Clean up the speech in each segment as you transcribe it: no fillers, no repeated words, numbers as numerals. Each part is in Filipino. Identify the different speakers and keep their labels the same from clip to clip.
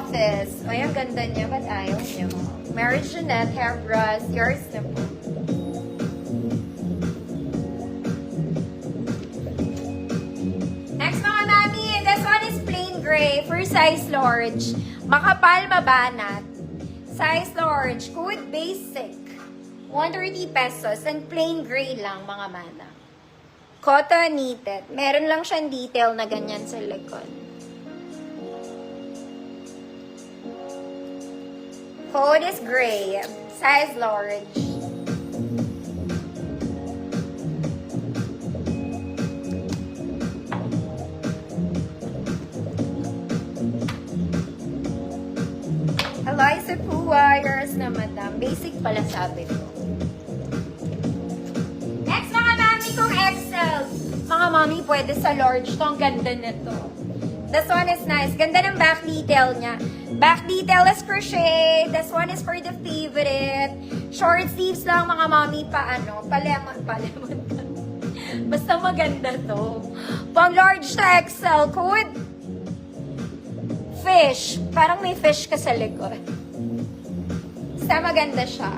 Speaker 1: Office. Ay, ang ganda niya. Ba't ayaw niyo? Mary Jeanette, hairbrush. Yours na po. Next mga mami, this one is plain gray for size large. Makapal, mabanat. Size large, good basic. 130 pesos and plain gray lang mga mana. Cotton knitted. Meron lang siyang detail na ganyan sa likod. Code is gray. Size large. Eliza Pua, yours na madam. Basic pala sabi ko. Next mga mami kong XL. Mga mami, pwede sa large to. Ang ganda nito. This one is nice. Ganda ng back detail niya. Back detail is crochet. This one is for the favorite. Short sleeves lang mga mami palemon. Basta maganda to. Pang large to XL. Code fish. Parang may fish ka sa likod. Basta maganda siya.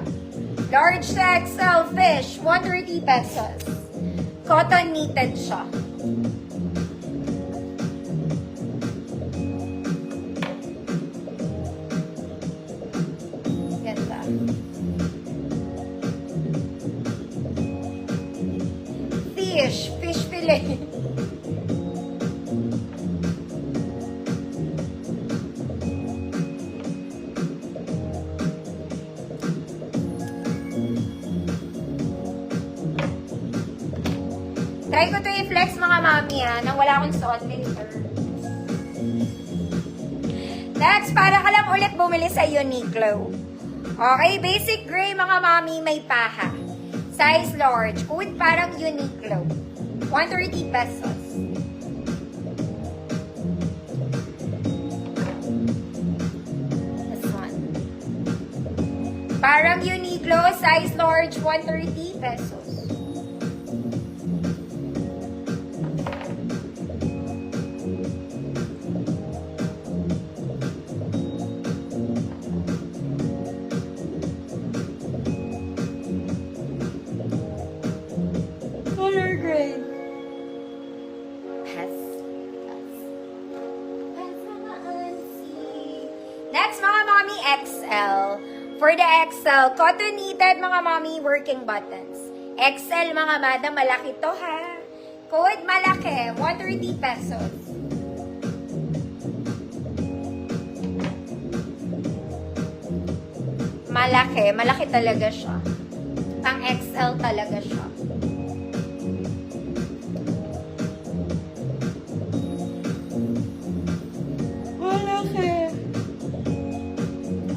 Speaker 1: Large to XL fish. 130 pesos. Cotton knitted siya. Ganda. Fish. Fish fillet. Try ko to i-flex mga mami nang wala akong suot later. Next, para ka lang ulit bumili sa Uniqlo. Okay, basic gray mga mami, may paha. Size large, code parang Uniqlo. 130 pesos. This one. Parang Uniqlo, size large, 130 pesos. Color gray. Pass. Next, mga mommy, XL. For the XL, cotton knitted, mga mommy, working buttons. XL, mga madam, malaki to, ha? Code malaki, 130 pesos. Malaki talaga siya. Pang XL talaga siya.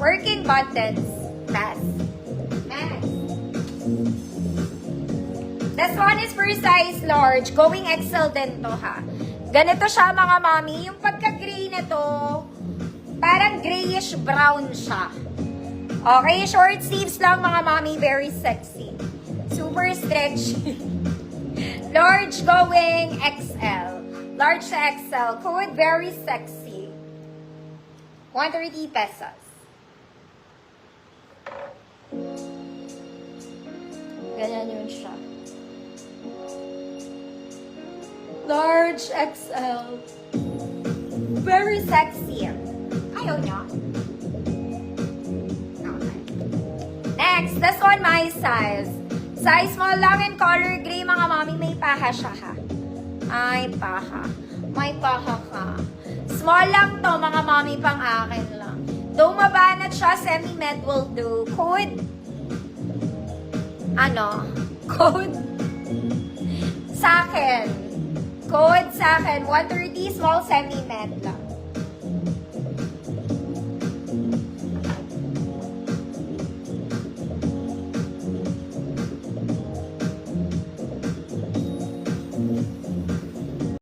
Speaker 1: Working buttons. Pass. Next. This one is for size large. Going XL din to, ha. Ganito siya, mga mami. Yung pagka-gray na to, parang grayish brown siya. Okay, short sleeves lang, mga mami. Very sexy. Super stretchy. Large going XL. Large to XL. Code very sexy. 130 pesos. Ganyan yun siya. Large XL. Very sexy. Ayaw niya. Okay. Next, this one my size. Size small lang in color gray, mga mami. May paha siya, ha? Ay, paha. May paha ka. Small lang to, mga mami, pang akin lang. Though mabanat siya, semi-med will do. Code code sa akin. Code sa akin, 130 small semi-med lang.